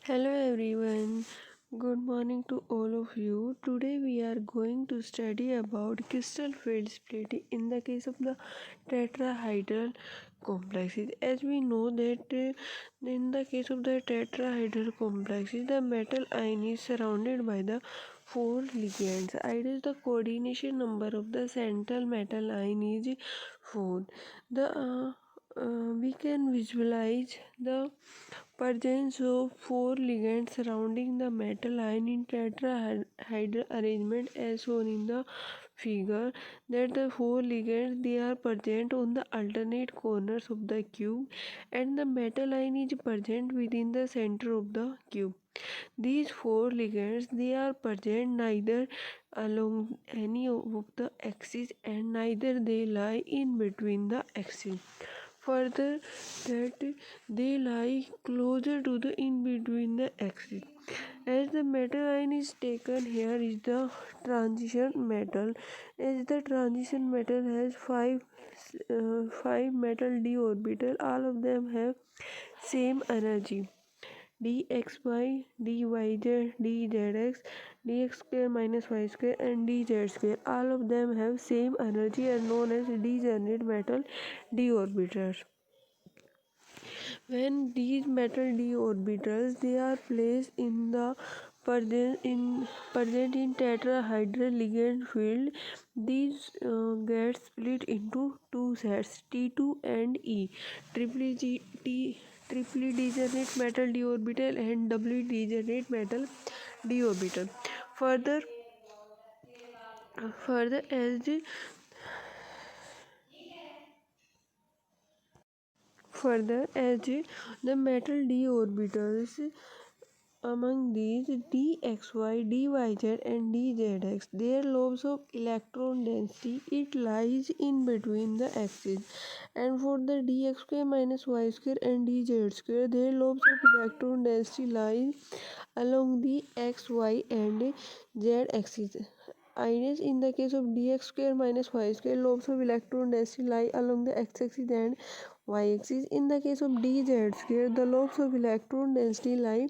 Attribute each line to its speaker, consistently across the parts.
Speaker 1: Hello everyone, good morning to all of you. Today we are going to study about crystal field splitting in the case of the tetrahedral complexes. As we know that in the case of the tetrahedral complexes, the metal ion is surrounded by the four ligands. It is the coordination number of the central metal ion is 4. We can visualize the presence of four ligands surrounding the metal ion in tetrahedral arrangement as shown in the figure. That the four ligands they are present on the alternate corners of the cube and the metal ion is present within the center of the cube. These four ligands they are present neither along any of the axes and neither they lie in between the axes. Further, that they lie closer to the in between the axis. As the metal ion is taken here is the transition metal. As the transition metal has five metal d orbital, all of them have same energy. dxy, dyz, dzx, dx square minus y square and dz square. All of them have same energy and known as degenerate metal d orbitals. When these metal d orbitals they are placed in the present in tetrahedral ligand field, these get split into two sets T2 and E, triply triply degenerate metal d orbital and doubly degenerate metal d orbital. Further, further as the the metal d orbitals among these dxy, dyz and dzx, their lobes of electron density it lies in between the axes, and for the dx square minus y square and dz square, their lobes of electron density lie along the x, y and z axis. Ines in the case of dx square minus y square, lobes of electron density lie along the x-axis and y-axis. In the case of dz square, the lobes of electron density lie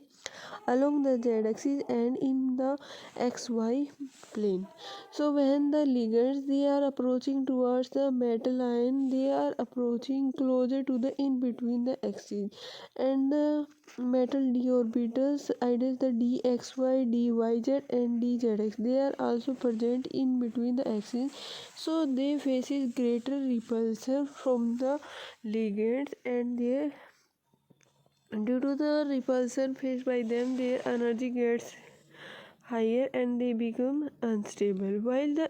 Speaker 1: along the z-axis and in the xy plane. So when the ligands they are approaching towards the metal ion, they are approaching closer to the in between the axes, and the metal d orbitals, either the dxy, dyz and dzx, they are also present in between the axes, so they faces greater repulsion from the ligands, and they due to the repulsion faced by them their energy gets higher and they become unstable. While the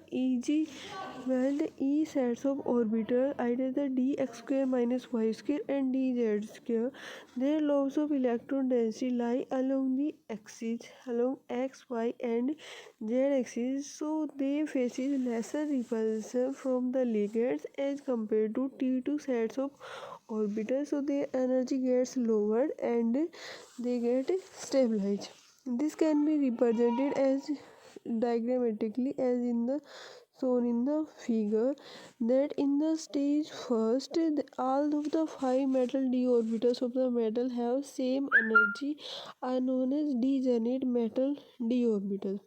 Speaker 1: E sets of orbital, either the dx square minus y square and dz square, their lobes of electron density lie along the axis, along x, y and z axis, so they faces lesser repulsion from the ligands as compared to T2 sets of orbitals, so their energy gets lowered and they get stabilized. This can be represented as diagrammatically as in the shown in the figure, that in the stage first all of the five metal d orbitals of the metal have same energy are known as degenerate metal d orbitals.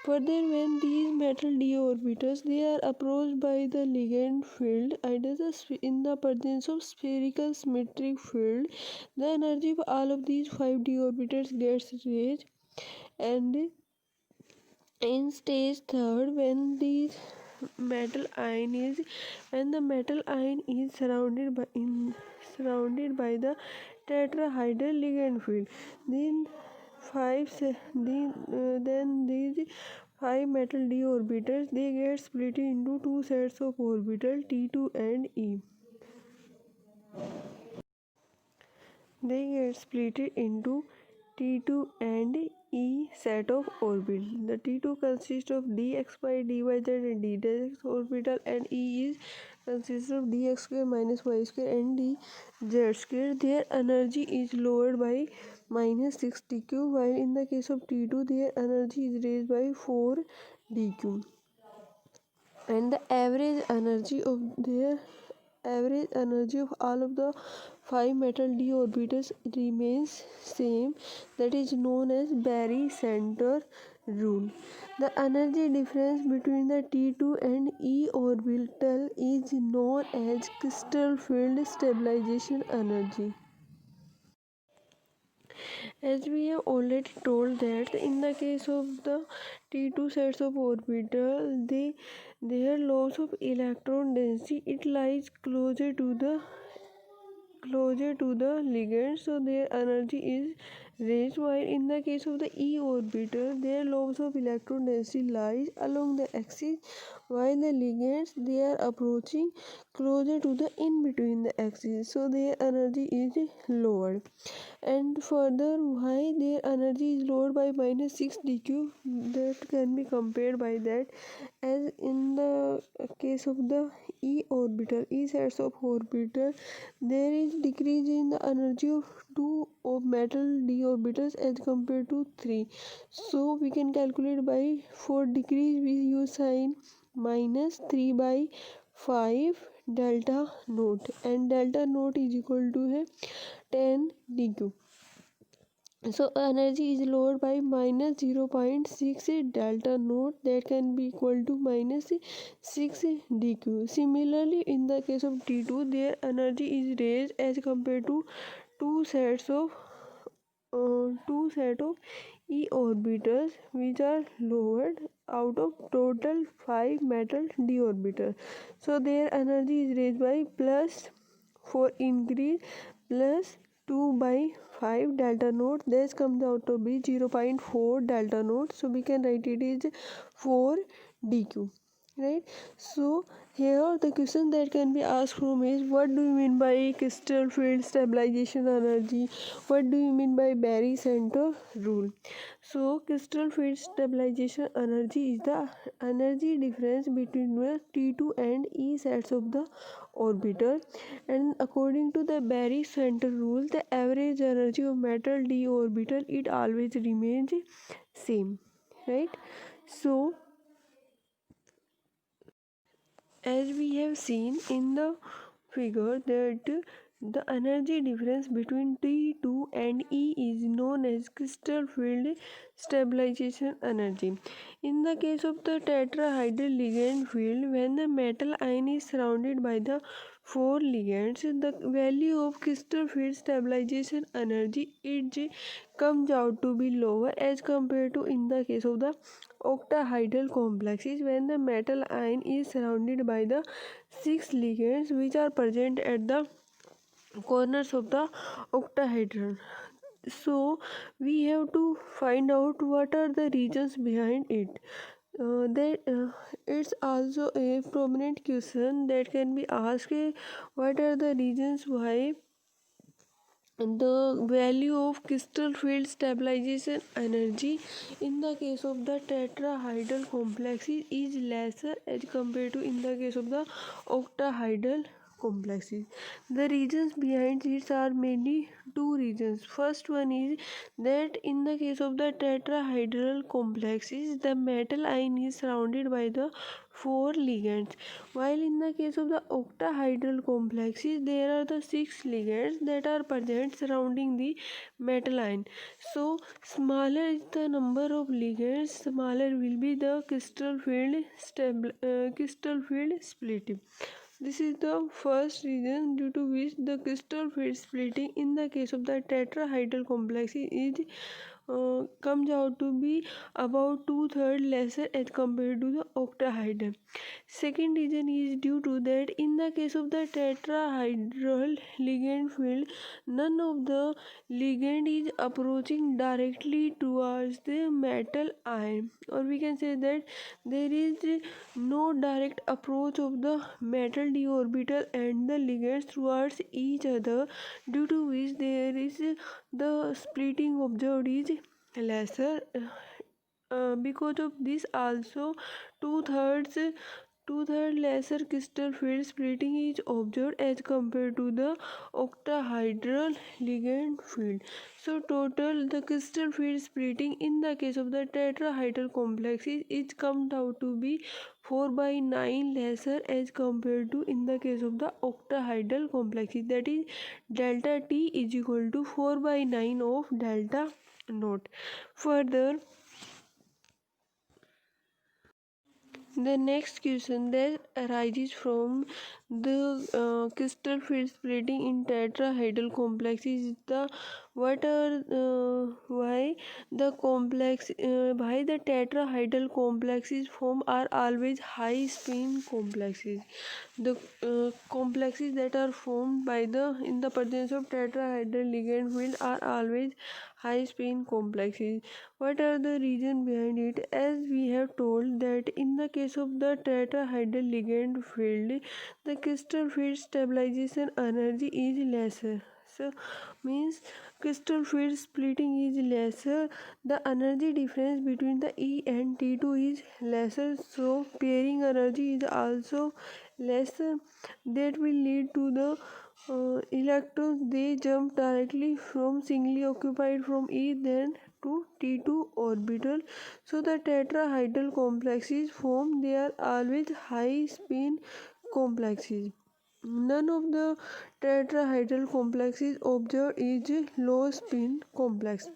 Speaker 1: Further, when these metal d orbitals they are approached by the ligand field, either in the presence of spherical symmetric field, the energy of all of these five d orbitals gets raised, and in stage third, metal ion is when the metal ion is surrounded by the tetrahedral ligand field, then then these five metal d orbitals they get split into two sets of orbital T2 and E. They get split into T2 and E set of orbitals. The T2 consists of dxy, dyz and dz orbital, and E is consists of dx square minus y square and dz square. Their energy is lowered by minus 6 dq, while in the case of T2 their energy is raised by 4 dq, and the average energy of all of the 5 metal d orbitals remains same, that is known as Barry-Center rule. The energy difference between the T2 and E orbital is known as crystal field stabilization energy. As we have already told that in the case of the T2 sets of orbital, their loss of electron density, it lies closer to the ligand, so their energy is raised, while in the case of the E orbital, their loss of electron density lies along the axis, while the ligands, they are approaching closer to the in between the axis, so their energy is lowered. And further, why their energy is lowered by -6 dq, that can be compared by that, as in the case of the E orbital, E sets of orbital, there is decrease in the energy of 2 of metal d orbitals as compared to 3. So we can calculate by, for decrease we use sign -3/5 delta naught, and delta naught is equal to है 10 dq. So energy is lowered by -0.6 delta naught, that can be equal to -6 dq. Similarly, in the case of T2, their energy is raised as compared to two sets of E orbitals, which are lowered out of total 5 metal d orbitals. So their energy is raised by plus, for increase, plus 2/5 delta naught, this comes out to be 0.4 delta naught, so we can write it is 4 dq, right? So here the question that can be asked from is, what do you mean by crystal field stabilization energy? What do you mean by Barry-Center rule? So crystal field stabilization energy is the energy difference between the T2 and E sets of the orbital, and according to the Barry-Center rule, the average energy of metal d orbital, it always remains same, right? So as we have seen in the figure that the energy difference between T2 and E is known as crystal field stabilization energy. In the case of the tetrahedral ligand field, when the metal ion is surrounded by the four ligands, the value of crystal field stabilization energy, it comes out to be lower as compared to in the case of the octahedral complexes, when the metal ion is surrounded by the six ligands which are present at the corners of the octahedron. So we have to find out what are the reasons behind it. It's also a prominent question that can be asked, what are the reasons why the value of crystal field stabilization energy in the case of the tetrahedral complexes is lesser as compared to in the case of the octahedral complexes. The reasons behind it are mainly two reasons. First one is that in the case of the tetrahedral complexes, the metal ion is surrounded by the four ligands, while in the case of the octahedral complexes, there are the six ligands that are present surrounding the metal ion. So smaller is the number of ligands, smaller will be the crystal field splitting. This is the first reason due to which the crystal field splitting in the case of the tetrahedral complexes is comes out to be about 2/3 lesser as compared to the octahedral. Second reason is due to that in the case of the tetrahedral ligand field, none of the ligand is approaching directly towards the metal ion, or we can say that there is no direct approach of the metal d orbital and the ligands towards each other, due to which there is the splitting observed is lesser. Because of this also, two-thirds two-thirds lesser crystal field splitting is observed as compared to the octahedral ligand field. So total the crystal field splitting in the case of the tetrahedral complexes is comes out to be 4 by 9 lesser as compared to in the case of the octahedral complexes, that is delta T is equal to 4 by 9 of delta naught. Further, the next question that arises from the crystal field splitting in tetrahedral complexes is the what are why the tetrahedral complexes formed are always high spin complexes. The complexes that are formed by the in the presence of tetrahedral ligand field are always high spin complexes. What are the reasons behind it? As we have told that in the case of the tetrahedral ligand field, the crystal field stabilization energy is lesser. So means crystal field splitting is lesser. The energy difference between the E and T2 is lesser. So pairing energy is also lesser. That will lead to the electrons they jump directly from singly occupied from E then to T2 orbital. So the tetrahedral complexes formed, they are always high spin complexes. None of the tetrahedral complexes observed is low spin complex.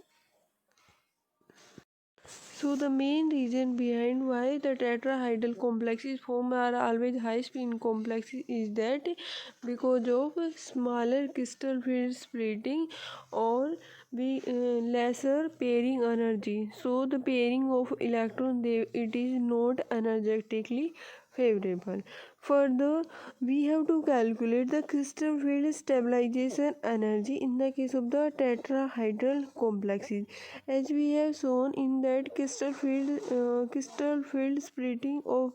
Speaker 1: So the main reason behind why the tetrahedral complexes form are always high spin complexes is that because of smaller crystal field splitting or lesser pairing energy. So the pairing of electrons it is not energetically favorable. Further, we have to calculate the crystal field stabilization energy in the case of the tetrahedral complexes. As we have shown in that crystal field splitting of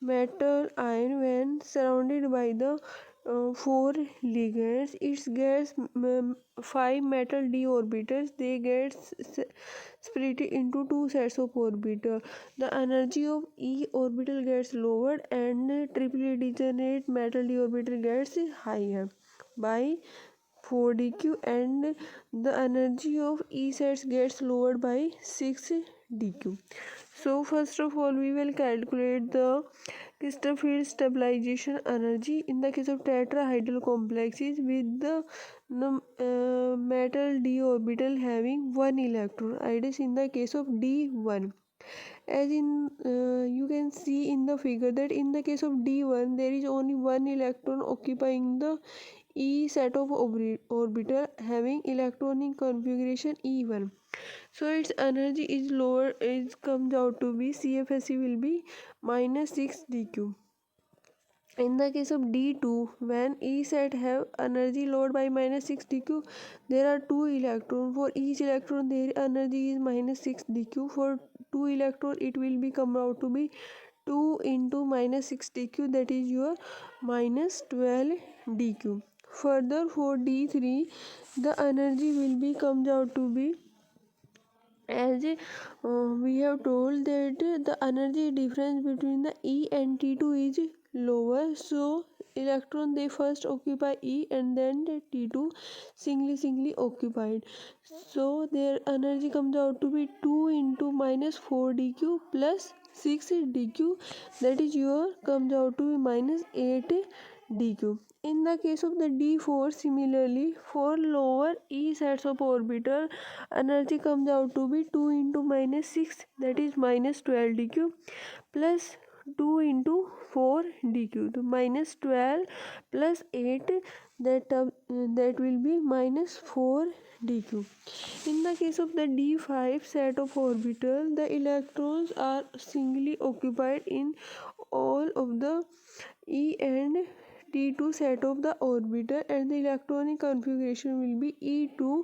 Speaker 1: metal ion when surrounded by the four ligands, it gets five metal d orbitals. They get split into two sets of orbital. The energy of E orbital gets lowered and triply degenerate metal d orbital gets higher by 4 dq, and the energy of E sets gets lowered by 6 dq. So first of all we will calculate the crystal field stabilization energy in the case of tetrahedral complexes with the metal d orbital having one electron. It is in the case of D1. As in you can see in the figure that in the case of D1 there is only one electron occupying the E set of orbital having electronic configuration E1. So its energy is lower, it comes out to be CFSE will be minus 6 dq. In the case of D2, when E set have energy lowered by minus 6 dq, there are two electrons. For each electron, their energy is minus 6 dq. For two electron, it will be come out to be 2 into minus 6 dq, that is your minus 12 dq. Further, for D3, the energy will be comes out to be as we have told that the energy difference between the E and T2 is lower, so electron they first occupy E and then the T2 singly occupied, so their energy comes out to be 2 into minus 4 dq plus 6 dq, that is your comes out to be minus 8 dq. In the case of the D4, similarly, for lower E sets of orbital, energy comes out to be 2 into minus 6, that is minus 12 dq, plus 2 into 4 dq, to minus 12 plus 8, that will be minus 4 dq. In the case of the D5 set of orbital, the electrons are singly occupied in all of the E and T2 set of the orbital, and the electronic configuration will be E2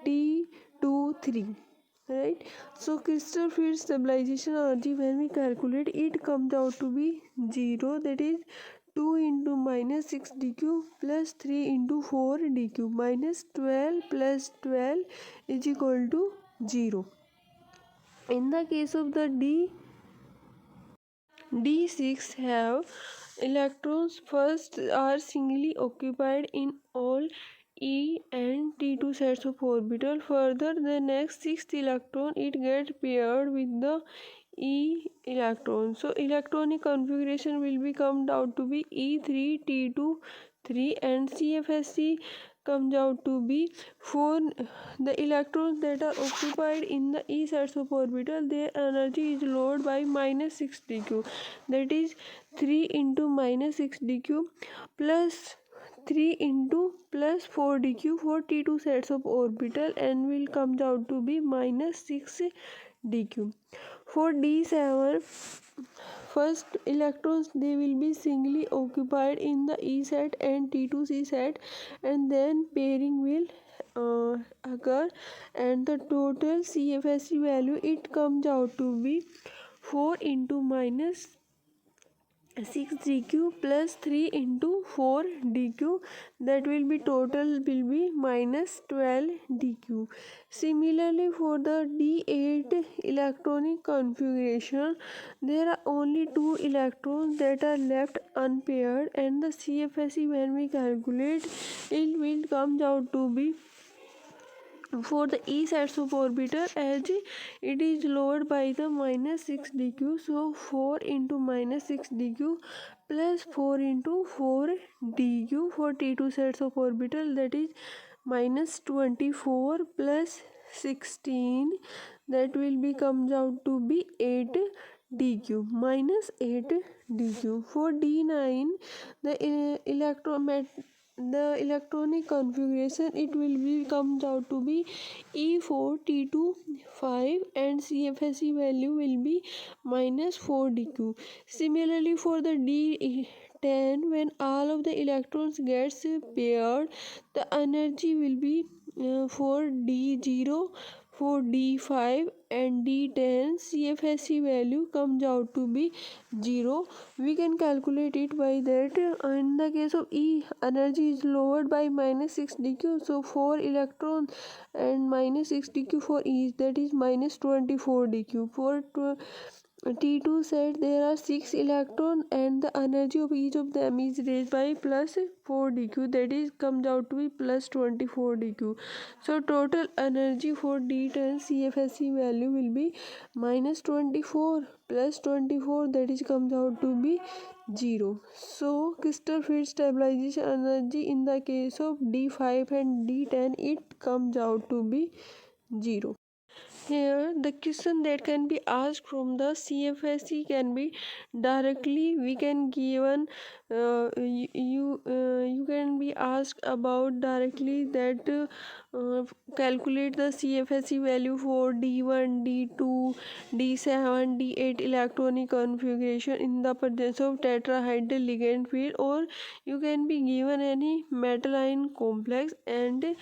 Speaker 1: T23, right? So crystal field stabilization energy when we calculate it comes out to be 0, that is 2 into minus 6 dq plus 3 into 4 dq, minus 12 plus 12 is equal to 0. In the case of the D6 have electrons first are singly occupied in all E and T2 sets of orbital. Further, the next sixth electron it gets paired with the e electrons. So electronic configuration will be come out to be E3T2 3, and CFSC comes out to be 4. The electrons that are occupied in the e sets of orbital, their energy is lowered by minus 6 dq, that is 3 into minus 6 dq plus 3 into plus 4 dq for T2 sets of orbital, and will comes out to be minus 6 dq. For D7, first electrons they will be singly occupied in the E set and T2C set, and then pairing will occur, and the total CFSC value it comes out to be 4 into minus 6 dq plus 3 into 4 dq, that will be total will be minus 12 dq. Similarly, for the D8 electronic configuration, there are only 2 electrons that are left unpaired, and the CFSE when we calculate it will comes out to be for the E sets of orbital, as it is lowered by the minus 6 dq, so 4 into minus 6 dq plus 4 into 4 dq for T2 sets of orbital, that is minus 24 plus 16, that will be comes out to be 8 dq minus 8 dq. For D9, the the electronic configuration it will be comes out to be E4 T2 5, and CFSE value will be minus 4 dq. Similarly, for the D10, when all of the electrons gets paired, the energy will be for D0, for D5 and D10, CFSE value comes out to be 0. We can calculate it by that. In the case of E, energy is lowered by minus 6 dq, so 4 electrons and minus 6 dq for each, that is minus 24 dq. For T2 set there are 6 electrons, and the energy of each of them is raised by plus 4 dq, that is comes out to be plus 24 dq. So total energy for D10 CFSE value will be minus 24 plus 24, that is comes out to be 0. So crystal field stabilization energy in the case of D5 and D10 it comes out to be 0. Here, the question that can be asked from the CFSE can be directly. We can given you can be asked about directly that calculate the CFSE value for D1, D2, D7, D8 electronic configuration in the presence of tetrahedral ligand field, or you can be given any metal ion complex, and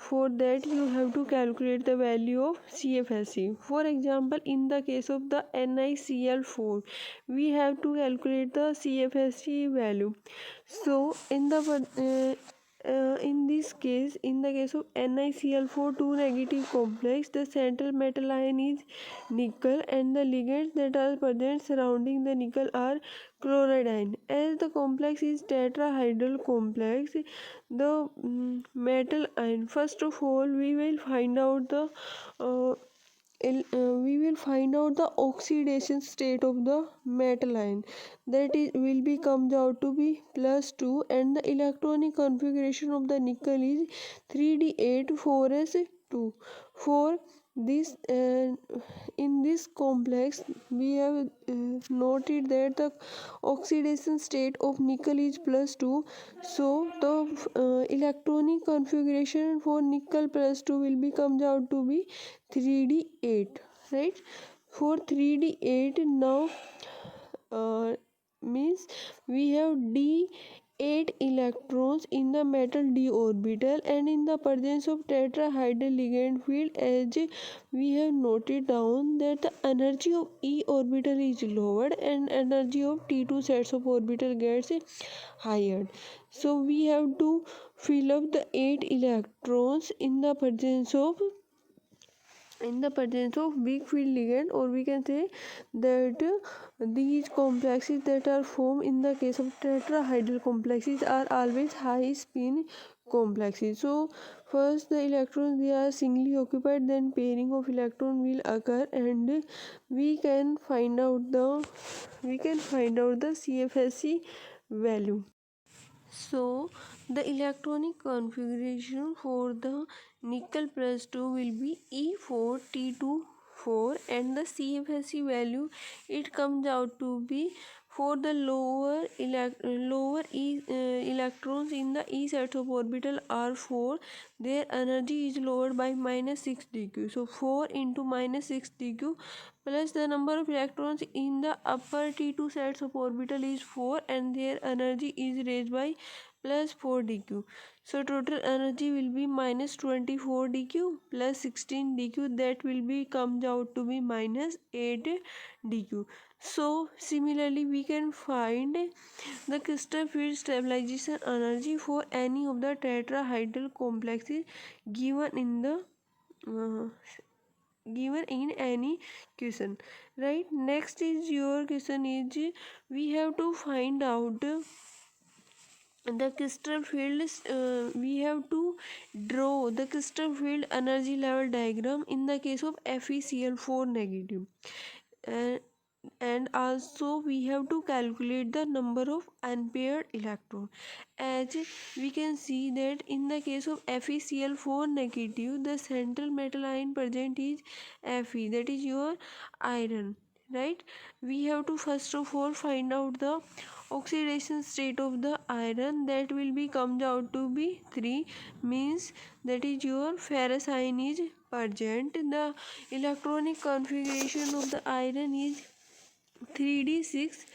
Speaker 1: for that you have to calculate the value of CFSE. For example, in the case of the NiCl4, we have to calculate the CFSE value. So in this case, in the case of NiCl4 2 negative complex, the central metal ion is nickel, and the ligands that are present surrounding the nickel are chloride ion. As the complex is tetrahedral complex, the metal ion, first of all we will find out the oxidation state of the metal ion, that is will be comes out to be plus 2, and the electronic configuration of the nickel is 3d8 4s2. For this in this complex we have noted that the oxidation state of nickel is plus 2, so the electronic configuration for nickel plus 2 will be comes out to be 3d8, right? For 3d8 now means we have d8 electrons in the metal d orbital, and in the presence of tetrahedral ligand field, as we have noted down that the energy of e orbital is lowered and energy of T2 sets of orbital gets higher. So we have to fill up the 8 electrons in the presence of weak field ligand, or we can say that these complexes that are formed in the case of tetrahedral complexes are always high spin complexes. So first the electrons they are singly occupied, then pairing of electron will occur, and we can find out the CFSE value. So the electronic configuration for the nickel plus 2 will be E4T24, and the CFSE value it comes out to be for the electrons in the E set of orbital are 4, their energy is lowered by -6 dq. So 4 into -6 dq plus the number of electrons in the upper T2 sets of orbital is 4, and their energy is raised by plus 4 dq. So total energy will be minus 24 dq plus 16 dq, that will be comes out to be minus 8 dq. So similarly we can find the crystal field stabilization energy for any of the tetrahedral complexes given in the uh, given in any question, right? Next is your question is we have to find out the crystal fields. We have to draw the crystal field energy level diagram in the case of FeCl4 negative, and also we have to calculate the number of unpaired electron. As we can see that in the case of FeCl4 negative, the central metal ion present is Fe, that is your iron, right? We have to first of all find out the oxidation state of the iron, that will be comes out to be 3, means that is your ferrous ion is present. The electronic configuration of the iron is 3d6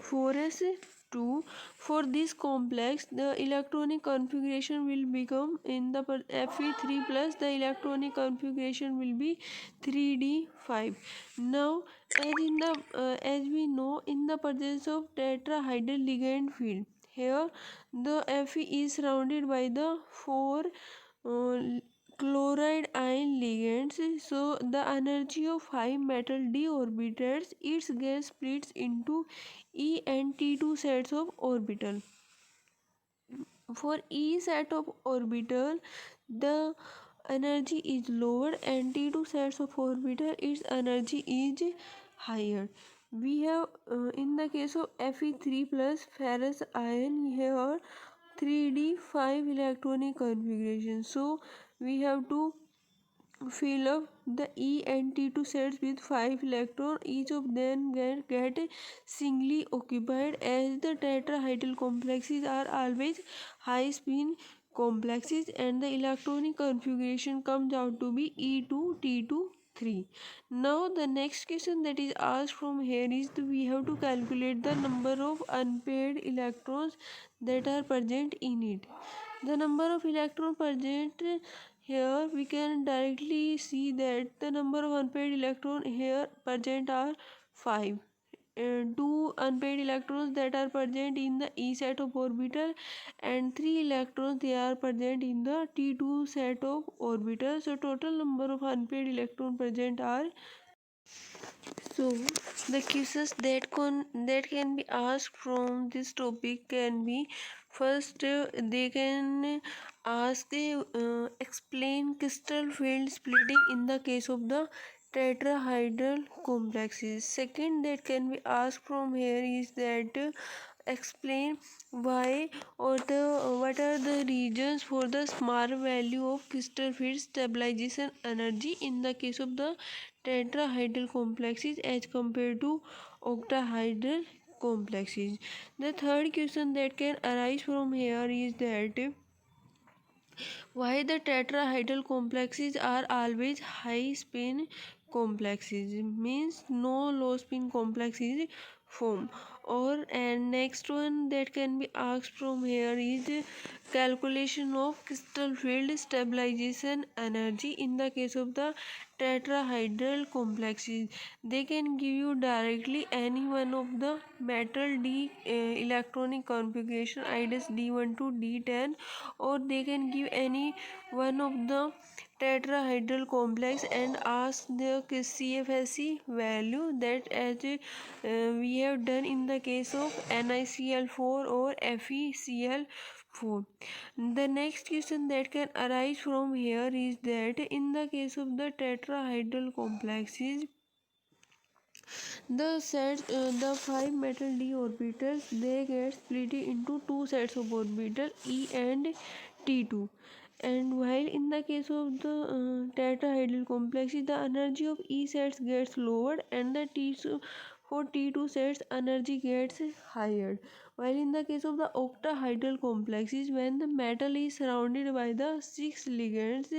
Speaker 1: 4s2. For this complex the electronic configuration will become in the Fe3 plus the electronic configuration will be 3d5. Now as we know, in the presence of tetrahedral ligand field, here the Fe is surrounded by the 4 uh, chloride ion ligands. So the energy of 5 metal d orbitals, its gas splits into E and T2 sets of orbital. For E set of orbital the energy is lower, and T2 sets of orbital its energy is higher. We have in the case of Fe3 plus ferrous ion, here 3d5 electronic configuration. So we have to fill up the E and T2 sets with 5 electrons. Each of them get singly occupied, as the tetrahedral complexes are always high spin complexes, and the electronic configuration comes out to be E2 T2 3. Now the next question that is asked from here is we have to calculate the number of unpaired electrons that are present in it. The number of electrons present here, we can directly see that the number of unpaired electrons here present are 5. Two unpaired electrons that are present in the E set of orbital, and 3 electrons they are present in the T2 set of orbital. So total number of unpaired electrons present are. So the questions that can be asked from this topic can be first they can ask explain crystal field splitting in the case of the tetrahedral complexes. Second that can be asked from here is that explain why or the what are the reasons for the small value of crystal field stabilization energy in the case of the tetrahedral complexes as compared to octahedral complexes. The third question that can arise from here is that why the tetrahedral complexes are always high spin complexes, means no low spin complexes form. Or and next one that can be asked from here is calculation of crystal field stabilization energy in the case of the tetrahedral complexes. They can give you directly any one of the metal d electronic configuration IDS d1 to d10, or they can give any one of the tetrahedral complex and ask the CFSE value, that as we have done in the case of NiCl4 or FeCl4. 4. The next question that can arise from here is that in the case of the tetrahedral complexes, the five metal d orbitals, they get split into two sets of orbital E and T2. And while in the case of the tetrahedral complexes, the energy of E sets gets lowered and the for T2 sets energy gets higher. While in the case of the octahedral complexes, when the metal is surrounded by the six ligands,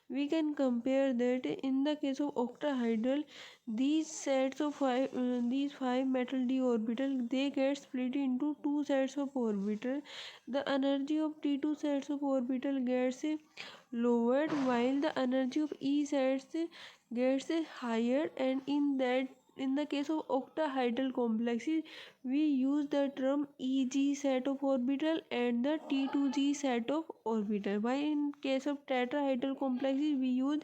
Speaker 1: we can compare that in the case of octahedral, these five metal d orbital, they get split into two sets of orbital. The energy of T2 sets of orbital gets lowered while the energy of E sets gets higher, and in the case of octahedral complexes, we use the term EG set of orbital and the T2G set of orbital. While in case of tetrahedral complexes, we use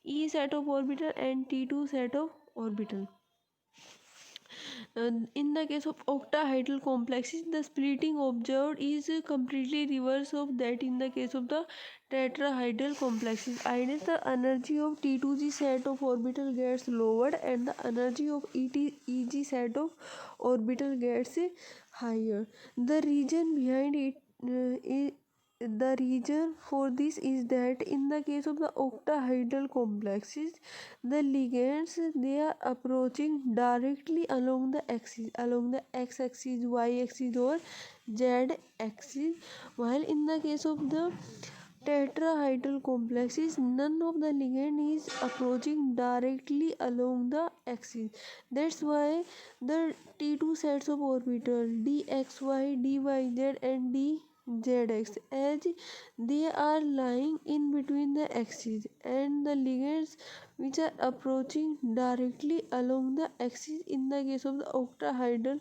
Speaker 1: E set of orbital and T2 set of orbital. In the case of octahedral complexes, the splitting observed is completely reverse of that in the case of the tetrahedral complexes. Either the energy of T2G set of orbital gets lowered and the energy of EG set of orbital gets higher. The reason behind it the reason for this is that in the case of the octahedral complexes, the ligands, they are approaching directly along the axis, along the x-axis, y-axis or z-axis, while in the case of the tetrahedral complexes, none of the ligand is approaching directly along the axis. That's why the T2 sets of orbital dxy, dyz and dzx, as they are lying in between the axes, and the ligands which are approaching directly along the axis in the case of the octahedral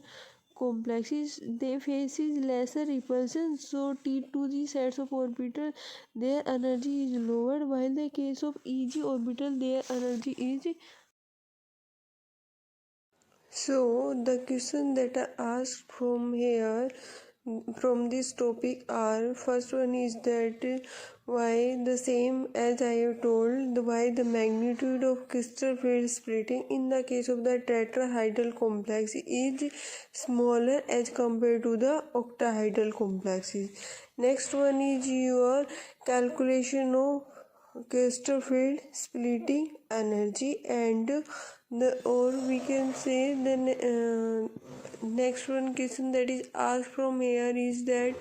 Speaker 1: complexes, they faces lesser repulsion, so T2G sets of orbital, their energy is lowered, while the case of EG orbital, their energy is. So the question that are asked from here, from this topic, are first one is that why, the same as I have told, why the magnitude of crystal field splitting in the case of the tetrahedral complex is smaller as compared to the octahedral complexes. Next one is your calculation of crystal field splitting energy, and the, or we can say the next one question that is asked from here is that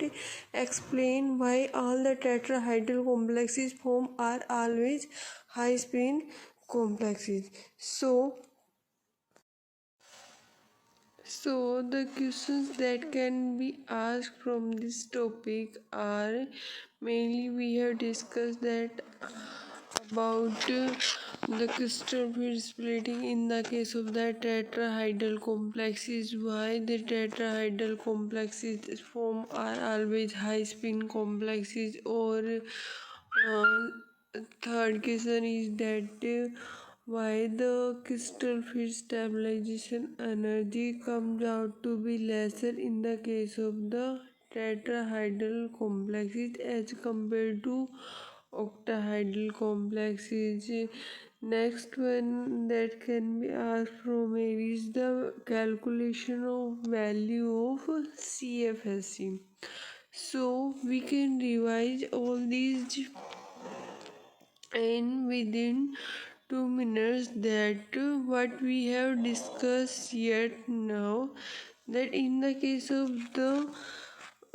Speaker 1: explain why all the tetrahedral complexes form are always high spin complexes. So the questions that can be asked from this topic are, mainly we have discussed that about the crystal field splitting in the case of the tetrahedral complexes, why the tetrahedral complexes form are always high spin complexes, or third question is that why the crystal field stabilization energy comes out to be lesser in the case of the tetrahedral complexes as compared to octahedral complexes. Next one that can be asked from here is the calculation of value of CFSE. So we can revise all these in within 2 minutes, that what we have discussed yet now, that in the case of the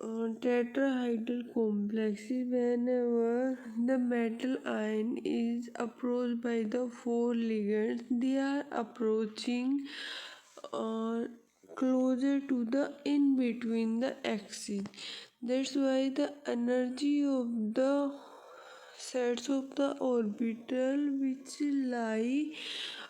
Speaker 1: tetrahedral complexes, whenever the metal ion is approached by the four ligands, they are approaching uh, closer to the in between the axis. That's why the energy of the sets of the orbital which lie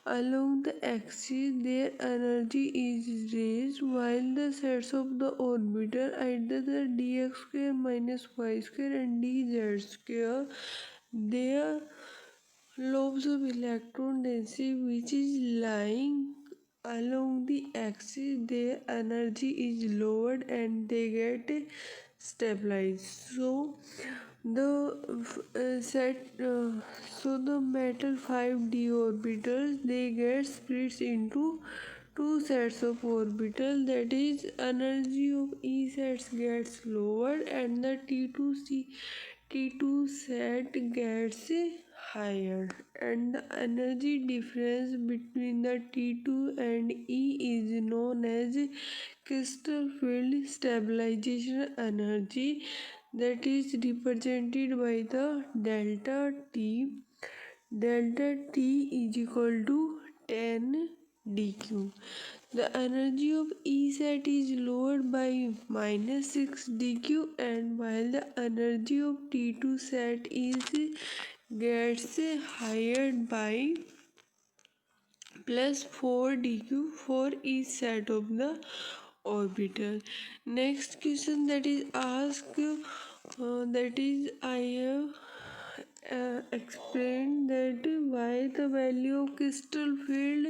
Speaker 1: along the axis, their energy is raised, while the sets of the orbital, either the dx square minus y square and dz square, their lobes of electron density which is lying along the axis, their energy is lowered and they get stabilize. The set so the metal 5d orbitals, they get split into two sets of orbital, that is energy of E sets gets lowered and the T2 set gets higher, and the energy difference between the T2 and E is known as crystal field stabilization energy, that is represented by the delta T. Delta T is equal to 10 dq. The energy of E set is lowered by minus 6 dq, and while the energy of T2 set is gets higher by plus 4 dq for each set of the orbital. Next question that is asked, that is I have explained that why the value of crystal field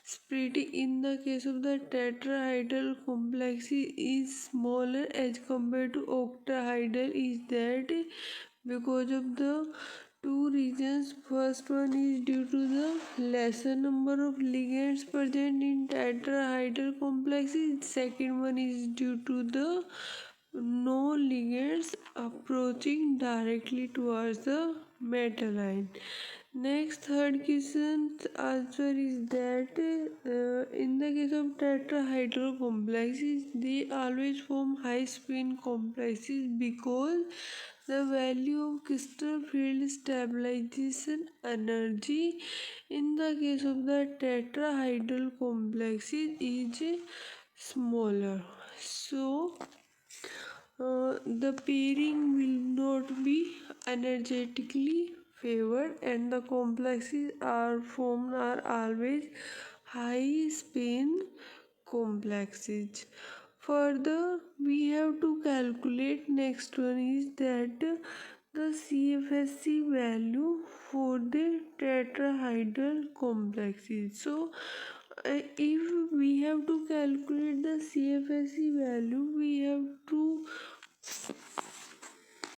Speaker 1: splitting in the case of the tetrahedral complexes is smaller as compared to octahedral is that because of the two reasons. First one is due to the lesser number of ligands present in tetrahedral complexes. Second one is due to the no ligands approaching directly towards the metal ion. Next, third question's answer is that in the case of tetrahedral complexes, they always form high spin complexes because the value of crystal field stabilization energy in the case of the tetrahedral complexes is smaller. So, the pairing will not be energetically favored and the complexes are formed are always high spin complexes. Further, we have to calculate, next one is that the CFSC value for the tetrahedral complexes. So if we have to calculate the CFSC value, we have